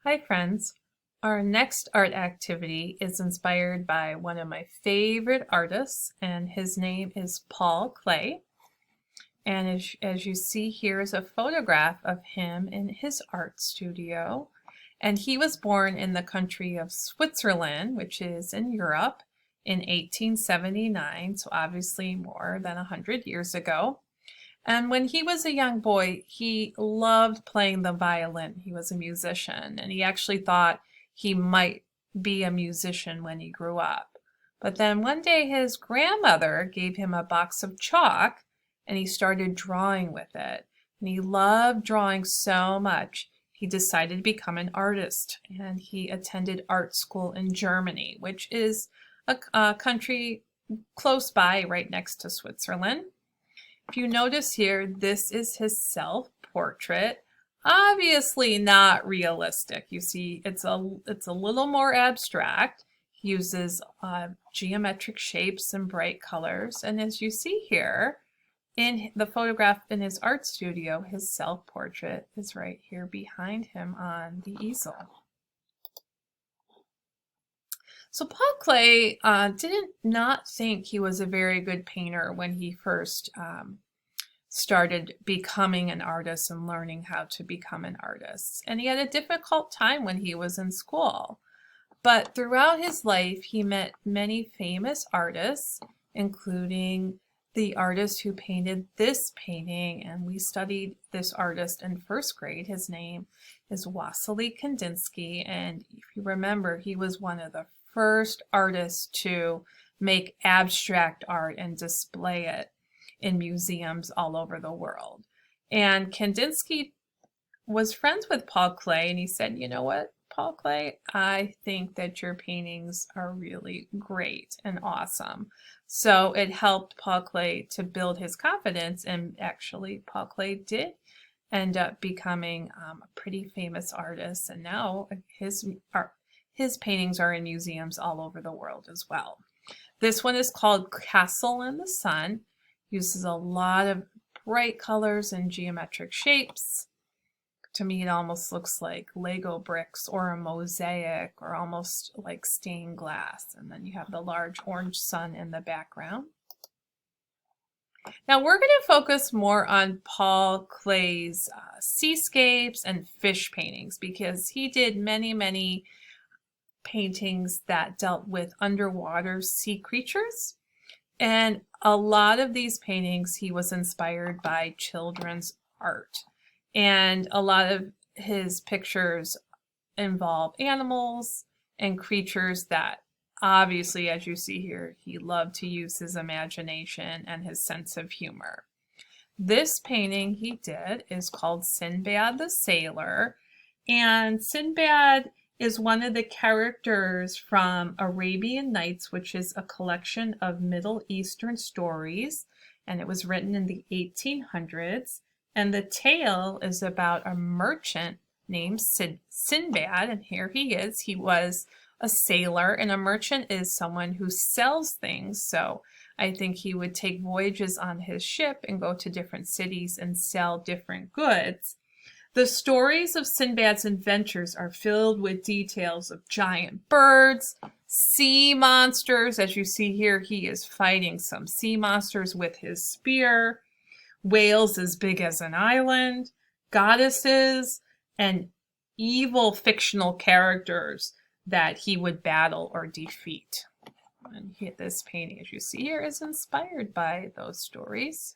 Hi friends. Our next art activity is inspired by one of my favorite artists, and his name is Paul Klee. And as you see here is a photograph of him in his art studio. And he was born in the country of Switzerland, which is in Europe, in 1879, so obviously more than 100 years ago. And when he was a young boy, he loved playing the violin. He was a musician, and he actually thought he might be a musician when he grew up. But then one day his grandmother gave him a box of chalk, and he started drawing with it. And he loved drawing so much, he decided to become an artist. And he attended art school in Germany, which is a country close by, right next to Switzerland. If you notice here, this is his self-portrait. Obviously not realistic. You see, it's a little more abstract. He uses geometric shapes and bright colors. And as you see here, in the photograph in his art studio, his self-portrait is right here behind him on the easel. So Paul Klee did not think he was a very good painter when he first started becoming an artist and learning how to become an artist. And he had a difficult time when he was in school. But throughout his life, he met many famous artists, including the artist who painted this painting. And we studied this artist in first grade. His name is Wassily Kandinsky. And if you remember, he was one of the first artists to make abstract art and display it in museums all over the world. And Kandinsky was friends with Paul Klee, and he said, you know what, Paul Klee, I think that your paintings are really great and awesome. So it helped Paul Klee to build his confidence, and actually Paul Klee did end up becoming a pretty famous artist, and now his paintings are in museums all over the world as well. This one is called Castle in the Sun. Uses a lot of bright colors and geometric shapes. To me, it almost looks like Lego bricks or a mosaic, or almost like stained glass. And then you have the large orange sun in the background. Now we're going to focus more on Paul Klee's seascapes and fish paintings, because he did many paintings that dealt with underwater sea creatures. And a lot of these paintings, he was inspired by children's art. And a lot of his pictures involve animals and creatures that obviously, as you see here, he loved to use his imagination and his sense of humor. This painting he did is called Sinbad the Sailor. And Sinbad is one of the characters from Arabian Nights, which is a collection of Middle Eastern stories, and it was written in the 1800s. And the tale is about a merchant named Sinbad, and here he is. He was a sailor, and a merchant is someone who sells things. So I think he would take voyages on his ship and go to different cities and sell different goods. The stories of Sinbad's adventures are filled with details of giant birds, sea monsters. As you see here, he is fighting some sea monsters with his spear, whales as big as an island, goddesses, and evil fictional characters that he would battle or defeat. And this painting, as you see here, is inspired by those stories.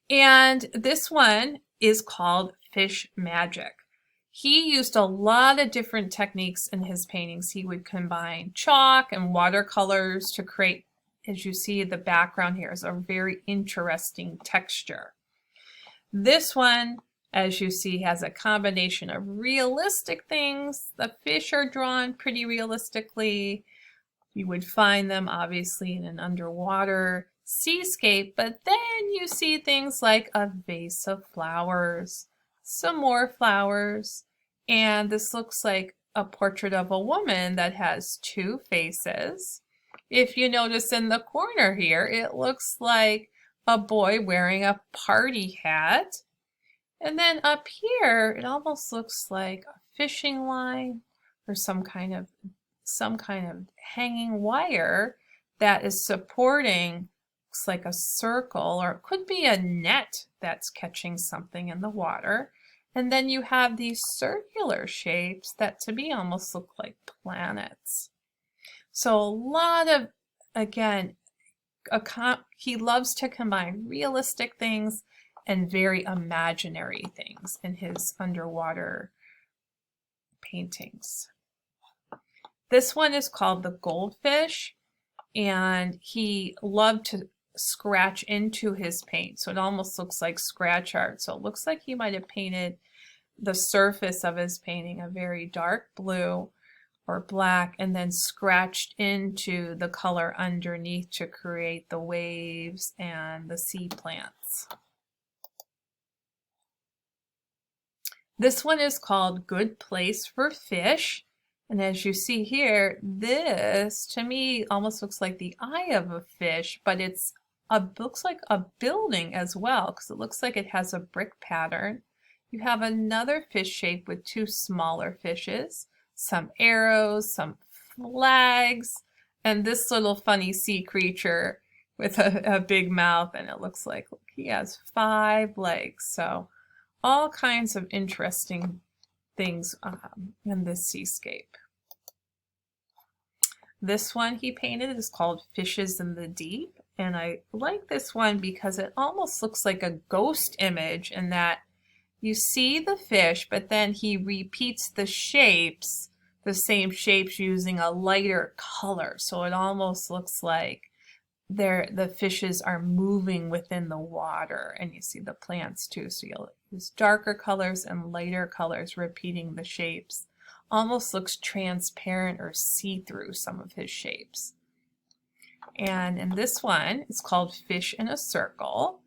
And this one is called Fish Magic. He used a lot of different techniques in his paintings. He would combine chalk and watercolors to create, as you see, the background here is a very interesting texture. This one, as you see, has a combination of realistic things. The fish are drawn pretty realistically. You would find them obviously in an underwater seascape, but then you see things like a vase of flowers, some more flowers, and this looks like a portrait of a woman that has two faces. If you notice in the corner here, it looks like a boy wearing a party hat, And then up here, it almost looks like a fishing line or some kind of hanging wire that is supporting, looks like a circle, or it could be a net that's catching something in the water. And then you have these circular shapes that to me almost look like planets. So a lot of, again, he loves to combine realistic things and very imaginary things in his underwater paintings. This one is called the Goldfish, and he loved to scratch into his paint. So it almost looks like scratch art. So it looks like he might have painted the surface of his painting a very dark blue or black and then scratched into the color underneath to create the waves and the sea plants. This one is called Good Place for Fish. And as you see here, this to me almost looks like the eye of a fish, but looks like a building as well, because it looks like it has a brick pattern. You have another fish shape with two smaller fishes, some arrows, some flags, and this little funny sea creature with a big mouth, and it looks like, look, he has 5 legs. So all kinds of interesting things in this seascape. This one he painted is called Fishes in the Deep, and I like this one because it almost looks like a ghost image in that you see the fish, but then he repeats the shapes, the same shapes using a lighter color. So it almost looks like the fishes are moving within the water, and you see the plants too. So you'll use darker colors and lighter colors repeating the shapes. Almost looks transparent or see-through some of his shapes. And in this one, it's called Fish in a Circle.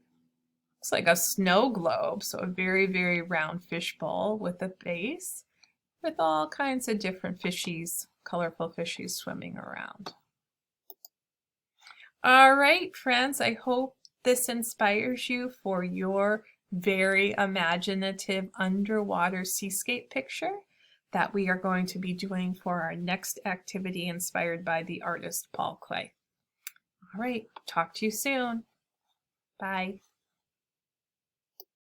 Looks like a snow globe, so a very, very round fish bowl with a base with all kinds of different fishies, colorful fishies swimming around. All right, friends, I hope this inspires you for your very imaginative underwater seascape picture that we are going to be doing for our next activity inspired by the artist Paul Klee. All right, talk to you soon. Bye.